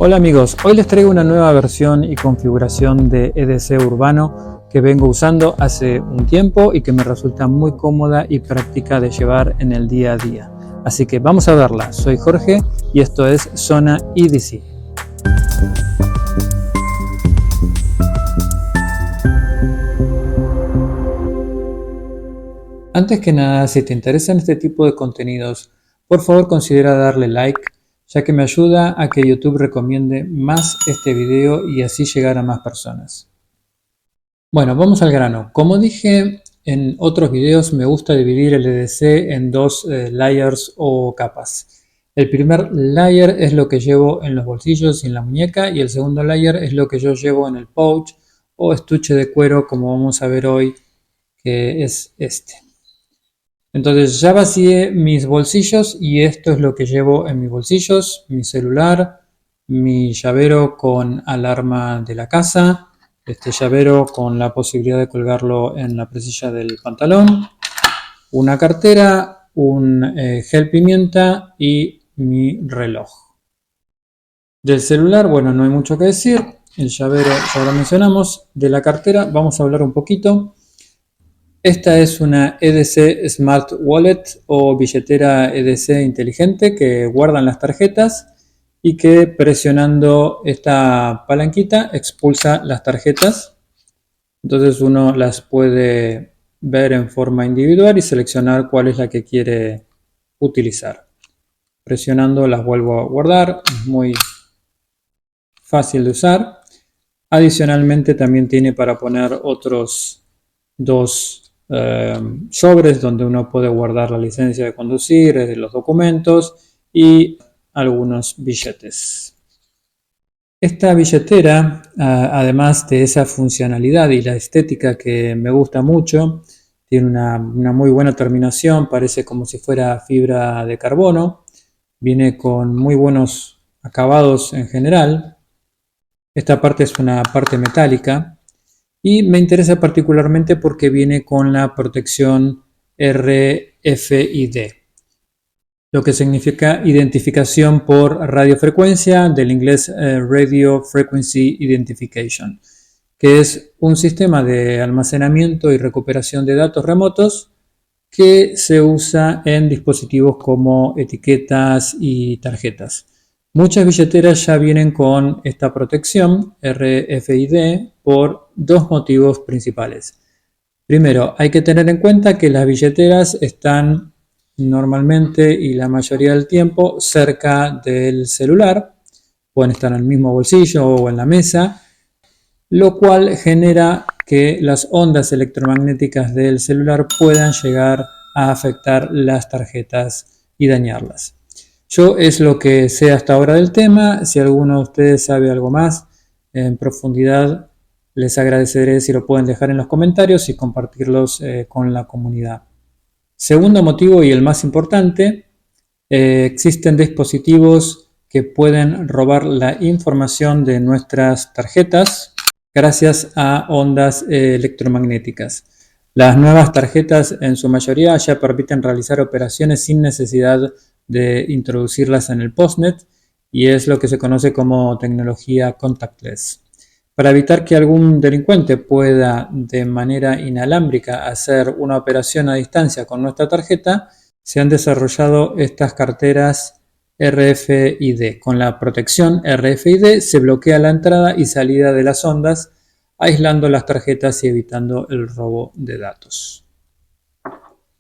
Hola amigos, hoy les traigo una nueva versión y configuración de EDC Urbano que vengo usando hace un tiempo y que me resulta muy cómoda y práctica de llevar en el día a día. Así que vamos a verla. Soy Jorge y esto es Zona EDC. Antes que nada, si te interesan este tipo de contenidos, por favor considera darle like, ya que me ayuda a que YouTube recomiende más este video y así llegar a más personas. Bueno, vamos al grano. Como dije en otros videos, me gusta dividir el EDC en dos layers o capas. El primer layer es lo que llevo en los bolsillos y en la muñeca, y el segundo layer es lo que yo llevo en el pouch o estuche de cuero, como vamos a ver hoy, que es este. Entonces ya vacié mis bolsillos y esto es lo que llevo en mis bolsillos: mi celular, mi llavero con alarma de la casa, este llavero con la posibilidad de colgarlo en la presilla del pantalón, una cartera, un gel pimienta y mi reloj. Del celular, bueno, no hay mucho que decir. El llavero ya lo mencionamos. De la cartera vamos a hablar un poquito. Esta es una EDC Smart Wallet o billetera EDC inteligente que guardan las tarjetas y que presionando esta palanquita expulsa las tarjetas. Entonces uno las puede ver en forma individual y seleccionar cuál es la que quiere utilizar. Presionando las vuelvo a guardar, es muy fácil de usar. Adicionalmente también tiene para poner otros dos sobres donde uno puede guardar la licencia de conducir, los documentos y algunos billetes. Esta billetera, además de esa funcionalidad y la estética que me gusta mucho, tiene una muy buena terminación, parece como si fuera fibra de carbono, viene con muy buenos acabados en general. Esta parte es una parte metálica. Y me interesa particularmente porque viene con la protección RFID, lo que significa identificación por radiofrecuencia, del inglés Radio Frequency Identification, que es un sistema de almacenamiento y recuperación de datos remotos que se usa en dispositivos como etiquetas y tarjetas. Muchas billeteras ya vienen con esta protección RFID por dos motivos principales. Primero, hay que tener en cuenta que las billeteras están normalmente y la mayoría del tiempo cerca del celular, pueden estar en el mismo bolsillo o en la mesa, lo cual genera que las ondas electromagnéticas del celular puedan llegar a afectar las tarjetas y dañarlas. Yo es lo que sé hasta ahora del tema. Si alguno de ustedes sabe algo más en profundidad, les agradeceré si lo pueden dejar en los comentarios y compartirlos con la comunidad. Segundo motivo, y el más importante, existen dispositivos que pueden robar la información de nuestras tarjetas gracias a ondas electromagnéticas. Las nuevas tarjetas en su mayoría ya permiten realizar operaciones sin necesidad de introducirlas en el postnet, y es lo que se conoce como tecnología contactless. Para evitar que algún delincuente pueda de manera inalámbrica hacer una operación a distancia con nuestra tarjeta, se han desarrollado estas carteras RFID. Con la protección RFID se bloquea la entrada y salida de las ondas, aislando las tarjetas y evitando el robo de datos.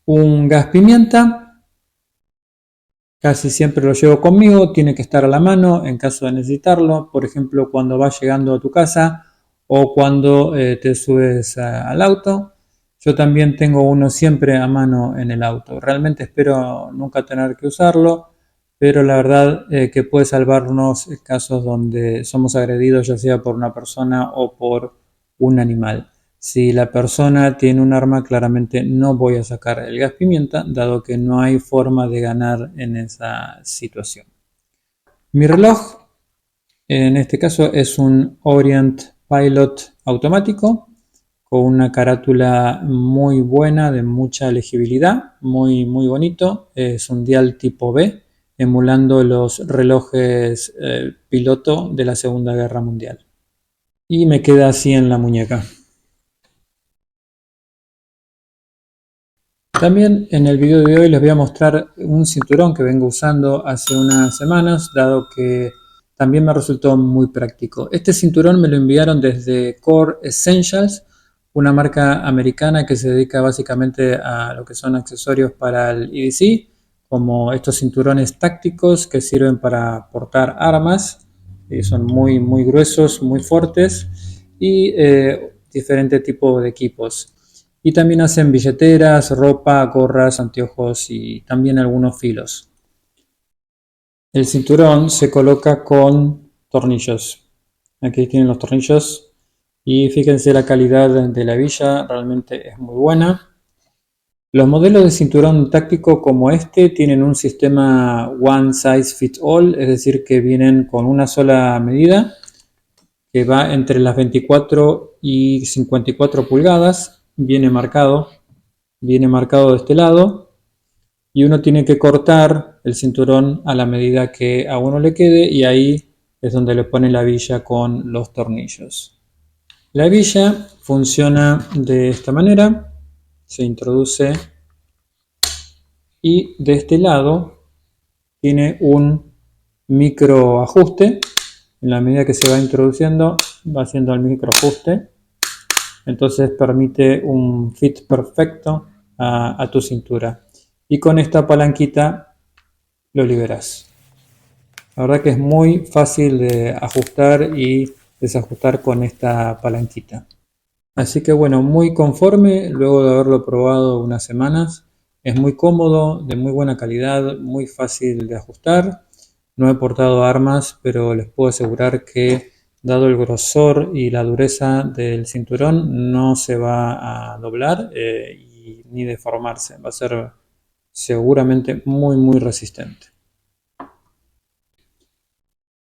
Un gas pimienta. Casi siempre lo llevo conmigo, tiene que estar a la mano en caso de necesitarlo, por ejemplo cuando vas llegando a tu casa o cuando te subes al auto. Yo también tengo uno siempre a mano en el auto. Realmente espero nunca tener que usarlo, pero la verdad que puede salvarnos en casos donde somos agredidos, ya sea por una persona o por un animal. Si la persona tiene un arma, claramente no voy a sacar el gas pimienta, dado que no hay forma de ganar en esa situación. Mi reloj, en este caso, es un Orient Pilot automático con una carátula muy buena, de mucha legibilidad, muy bonito. Es un dial tipo B, emulando los relojes piloto de la Segunda Guerra Mundial. Y me queda así en la muñeca. También en el video de hoy les voy a mostrar un cinturón que vengo usando hace unas semanas, dado que también me resultó muy práctico. Este cinturón me lo enviaron desde Core Essentials, una marca americana que se dedica básicamente a lo que son accesorios para el EDC, como estos cinturones tácticos que sirven para portar armas, son muy gruesos, muy fuertes, y diferentes tipos de equipos. Y también hacen billeteras, ropa, gorras, anteojos y también algunos filos. El cinturón se coloca con tornillos. Aquí tienen los tornillos y fíjense la calidad de la hebilla, realmente es muy buena. Los modelos de cinturón táctico como este tienen un sistema One Size Fits All, es decir, que vienen con una sola medida que va entre las 24 y 54 pulgadas, viene marcado de este lado y uno tiene que cortar el cinturón a la medida que a uno le quede y ahí es donde le pone la hebilla con los tornillos. La hebilla funciona de esta manera, se introduce y de este lado tiene un micro ajuste. En la medida que se va introduciendo va haciendo el micro ajuste, entonces permite un fit perfecto a tu cintura y con esta palanquita lo liberas. La verdad que es muy fácil de ajustar y desajustar con esta palanquita. Así que bueno, muy conforme luego de haberlo probado unas semanas. Es muy cómodo, de muy buena calidad, muy fácil de ajustar. No he portado armas, pero les puedo asegurar que dado el grosor y la dureza del cinturón no se va a doblar ni deformarse. Va a ser seguramente muy resistente.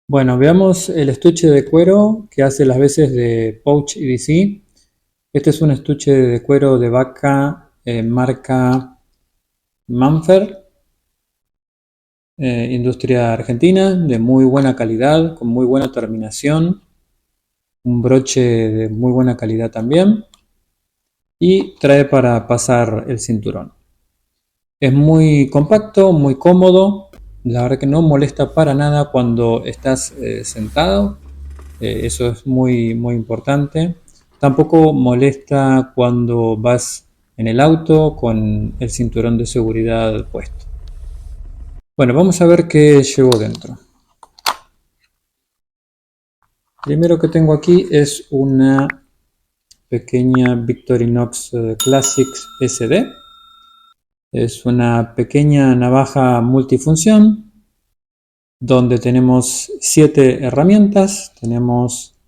Bueno, veamos el estuche de cuero que hace las veces de pouch EDC. Este es un estuche de cuero de vaca marca Manfer, industria argentina, de muy buena calidad, con muy buena terminación, un broche de muy buena calidad también, y trae para pasar el cinturón. Es muy compacto, muy cómodo, la verdad que no molesta para nada cuando estás sentado, eso es muy importante. Tampoco molesta cuando vas en el auto con el cinturón de seguridad puesto. Bueno, vamos a ver qué llevo dentro. Primero que tengo aquí es una pequeña Victorinox Classics SD. Es una pequeña navaja multifunción donde tenemos 7 herramientas. Tenemos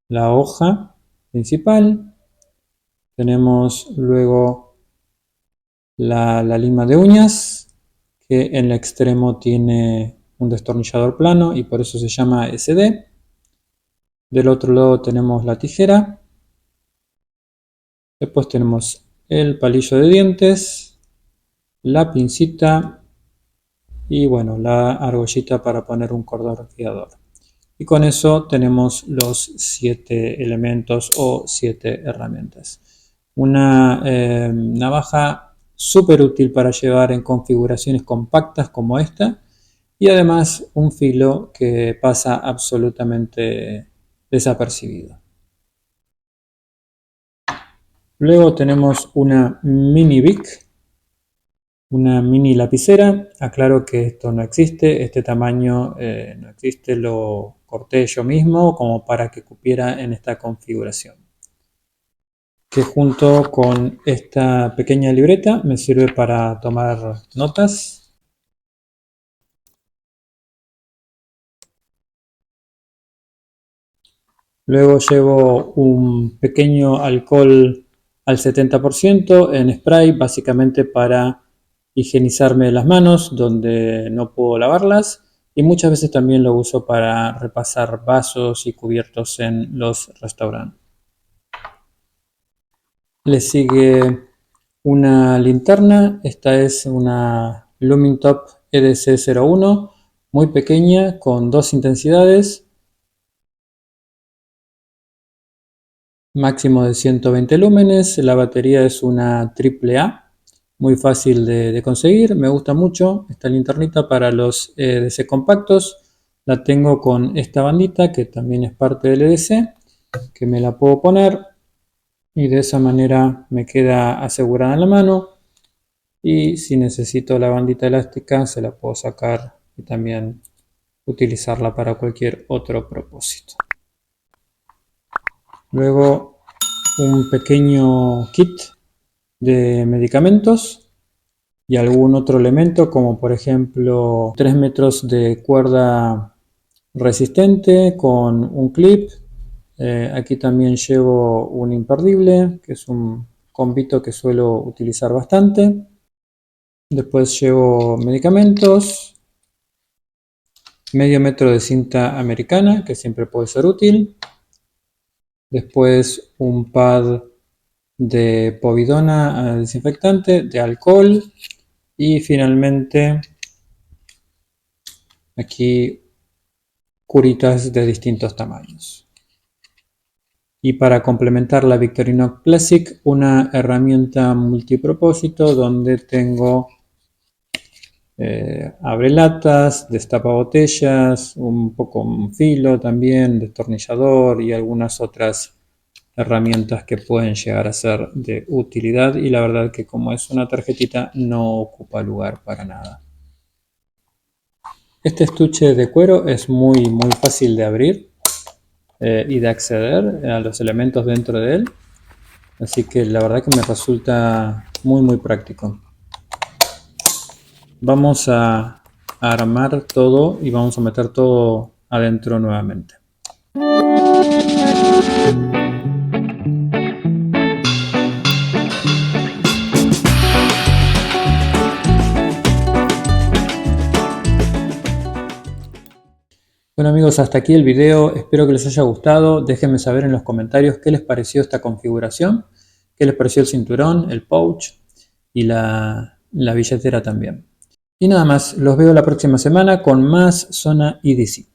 la hoja principal, tenemos luego la lima de uñas, que en el extremo tiene un destornillador plano y por eso se llama SD. Del otro lado tenemos la tijera. Después tenemos el palillo de dientes, la pincita y bueno, la argollita para poner un cordón fiador. Y con eso tenemos los 7 elementos o 7 herramientas. Una navaja súper útil para llevar en configuraciones compactas como esta. Y además un filo que pasa absolutamente desapercibido. Luego tenemos una mini Bic, una mini lapicera. Aclaro que esto no existe, este tamaño no existe, lo corté yo mismo como para que cupiera en esta configuración. Que junto con esta pequeña libreta me sirve para tomar notas. Luego llevo un pequeño alcohol al 70% en spray, básicamente para higienizarme las manos donde no puedo lavarlas, y muchas veces también lo uso para repasar vasos y cubiertos en los restaurantes. Le sigue una linterna, esta es una Lumintop EDC01, muy pequeña, con 2 intensidades, máximo de 120 lúmenes. La batería es una AAA, muy fácil de conseguir, me gusta mucho esta linternita para los EDC compactos. La tengo con esta bandita que también es parte del EDC, que me la puedo poner y de esa manera me queda asegurada en la mano, y si necesito la bandita elástica se la puedo sacar y también utilizarla para cualquier otro propósito. Luego un pequeño kit de medicamentos y algún otro elemento, como por ejemplo 3 metros de cuerda resistente con un clip. Aquí también llevo un imperdible, que es un combito que suelo utilizar bastante. Después llevo medicamentos, medio metro de cinta americana, que siempre puede ser útil. Después un pad de povidona desinfectante, de alcohol. Y finalmente aquí curitas de distintos tamaños. Y para complementar la Victorinox Classic, una herramienta multipropósito donde tengo abrelatas, destapabotellas, un poco un filo también, destornillador y algunas otras herramientas que pueden llegar a ser de utilidad, y la verdad que como es una tarjetita no ocupa lugar para nada. Este estuche de cuero es muy fácil de abrir y de acceder a los elementos dentro de él, así que la verdad que me resulta muy práctico. Vamos a armar todo y vamos a meter todo adentro nuevamente. Bueno amigos, hasta aquí el video, espero que les haya gustado. Déjenme saber en los comentarios qué les pareció esta configuración, qué les pareció el cinturón, el pouch y la billetera también. Y nada más, los veo la próxima semana con más Zona EDC.